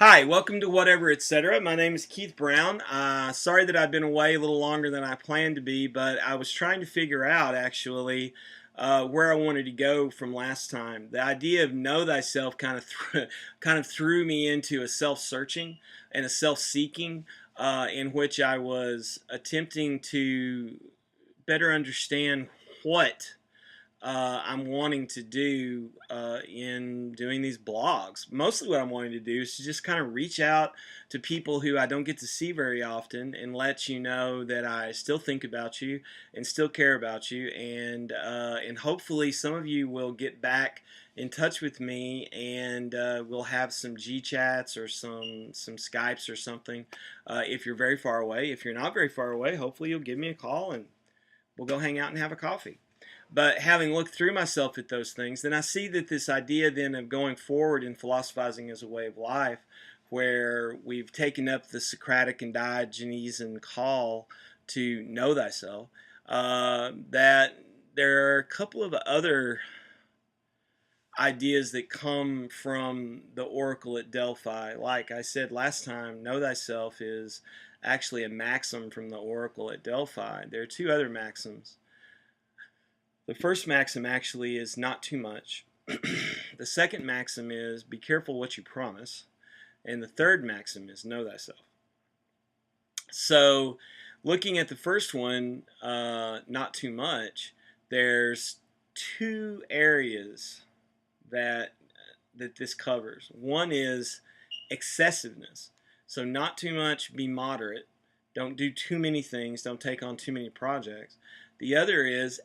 Hi, welcome to Whatever Etc. My name is Keith Brown. Sorry that I've been away a little longer than I planned to be, but I was trying to figure out actually where I wanted to go from last time. The idea of know thyself kind of threw me into a self-searching and a self-seeking in which I was attempting to better understand what I'm wanting to do in doing these blogs. Mostly what I'm wanting to do is to just kind of reach out to people who I don't get to see very often and let you know that I still think about you and still care about you, and hopefully some of you will get back in touch with me, and we'll have some G chats or some Skypes or something if you're very far away. If you're not very far away, hopefully you'll give me a call and we'll go hang out and have a coffee. But having looked through myself at those things, then I see that this idea then of going forward in philosophizing as a way of life, where we've taken up the Socratic and Diogenesan call to know thyself, that there are a couple of other ideas that come from the oracle at Delphi. Like I said last time, know thyself is actually a maxim from the oracle at Delphi. There are two other maxims. The first maxim actually is not too much. The second maxim is be careful what you promise. And the third maxim is know thyself. So looking at the first one, not too much, there's two areas that this covers. One is excessiveness. So not too much, be moderate. Don't do too many things. Don't take on too many projects. The other is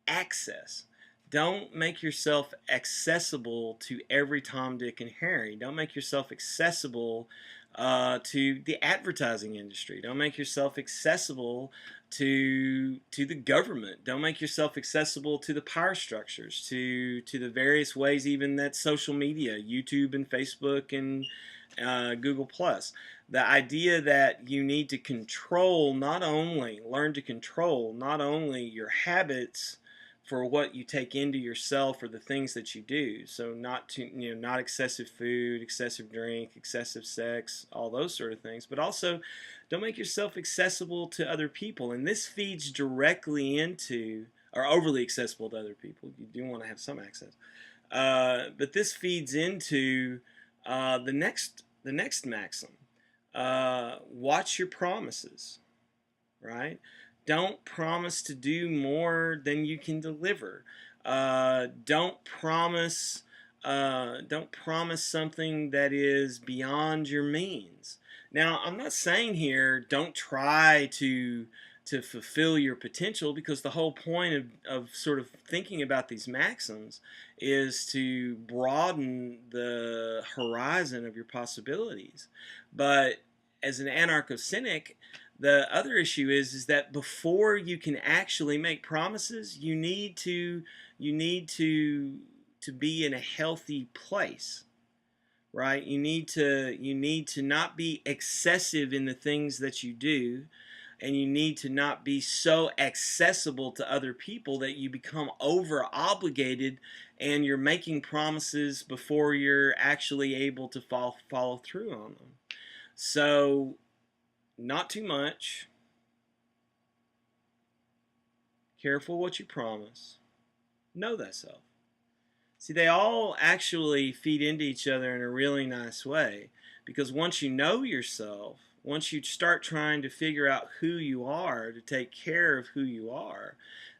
access. Don't make yourself accessible to every Tom, Dick, and Harry. Don't make yourself accessible to the advertising industry. Don't make yourself accessible to the government. Don't make yourself accessible to the power structures, to the various ways even that social media, YouTube and Facebook and Google Plus. The idea that you need to learn to control not only your habits for what you take into yourself or the things that you do. So not excessive food, excessive drink, excessive sex, all those sort of things. But also, don't make yourself accessible to other people. And this feeds directly into, or overly accessible to other people. You do want to have some access. But this feeds into the next maxim. Watch your promises, right? Don't promise to do more than you can deliver. Don't promise something that is beyond your means. Now, I'm not saying here don't try to fulfill your potential, because the whole point of sort of thinking about these maxims is to broaden the horizon of your possibilities. But as an anarcho-cynic, the other issue is that before you can actually make promises, you need to be in a healthy place, right? You need to not be excessive in the things that you do, and you need to not be so accessible to other people that you become over obligated and you're making promises before you're actually able to follow through on them. So not too much. Careful what you promise. Know thyself. See, they all actually feed into each other in a really nice way, because once you know yourself, once you start trying to figure out who you are, to take care of who you are,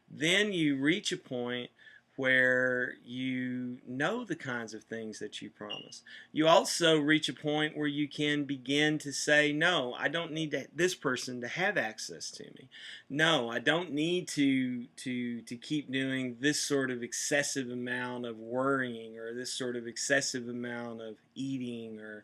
then you reach a point where you know the kinds of things that you promise. You also reach a point where you can begin to say, no, I don't need this person to have access to me. No, I don't need to keep doing this sort of excessive amount of worrying, or this sort of excessive amount of eating, or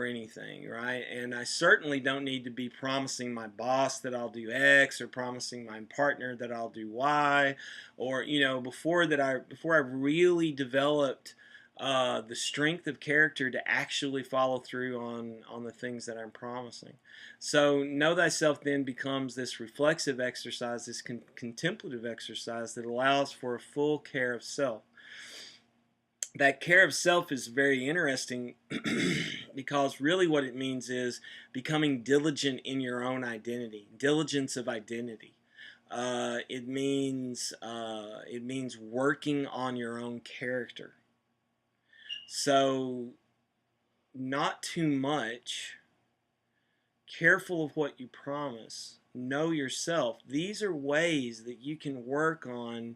anything, right? And I certainly don't need to be promising my boss that I'll do X, or promising my partner that I'll do Y, or before I really developed the strength of character to actually follow through on the things that I'm promising. So know thyself then becomes this reflexive exercise, this contemplative exercise that allows for a full care of self. that care of self is very interesting because really what it means is becoming diligent in your own identity, diligence of identity. It means working on your own character. So not too much, careful of what you promise, know yourself. These are ways that you can work on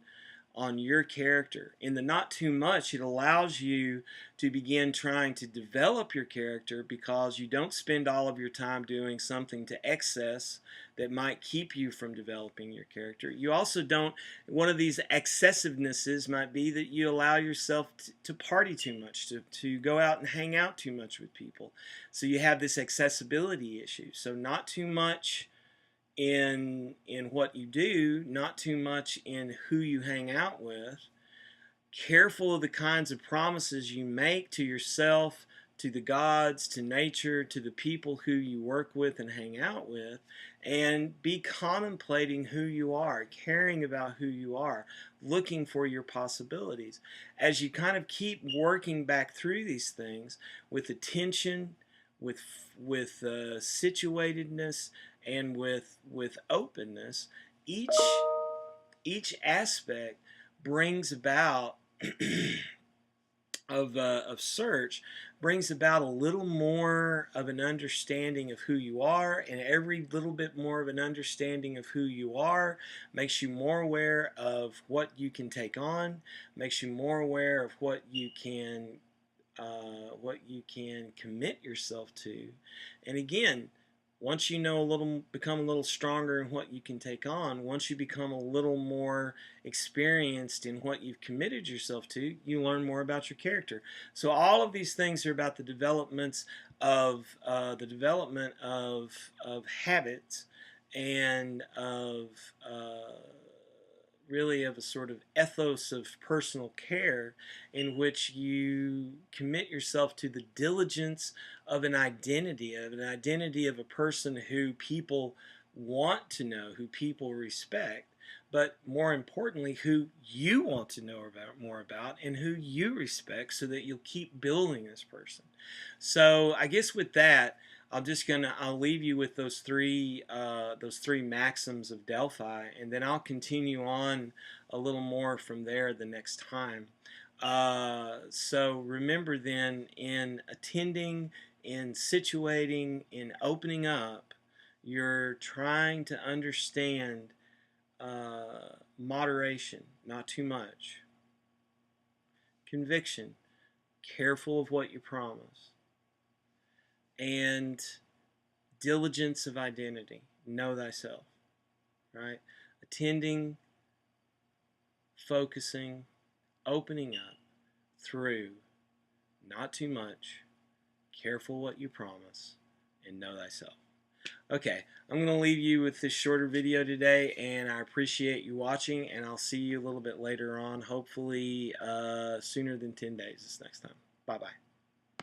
your character. In the not too much, it allows you to begin trying to develop your character because you don't spend all of your time doing something to excess that might keep you from developing your character. You also don't, one of these excessivenesses might be that you allow yourself to party too much, to go out and hang out too much with people. So you have this accessibility issue. So not too much in what you do, not too much in who you hang out with. Careful of the kinds of promises you make to yourself, to the gods, to nature, to the people who you work with and hang out with, and be contemplating who you are, caring about who you are, looking for your possibilities. As you kind of keep working back through these things with attention, with situatedness, and with openness, each aspect brings about of search brings about a little more of an understanding of who you are, and every little bit more of an understanding of who you are makes you more aware of what you can take on, makes you more aware of what you can commit yourself to. And again, once you know become a little stronger in what you can take on, once you become a little more experienced in what you've committed yourself to, you learn more about your character. So all of these things are about the development of habits and of really of a sort of ethos of personal care in which you commit yourself to the diligence of an identity of a person who people want to know, who people respect, but more importantly, who you want to know more about and who you respect, so that you'll keep building this person. So I guess with that, I'll leave you with those three maxims of Delphi, and then I'll continue on a little more from there the next time. So remember then, in attending, in situating, in opening up, you're trying to understand moderation, not too much. Conviction, careful of what you promise. And diligence of identity, know thyself, right? Attending, focusing, opening up through not too much, careful what you promise, and know thyself. Okay, I'm going to leave you with this shorter video today, and I appreciate you watching, and I'll see you a little bit later on, hopefully sooner than 10 days this next time. Bye-bye.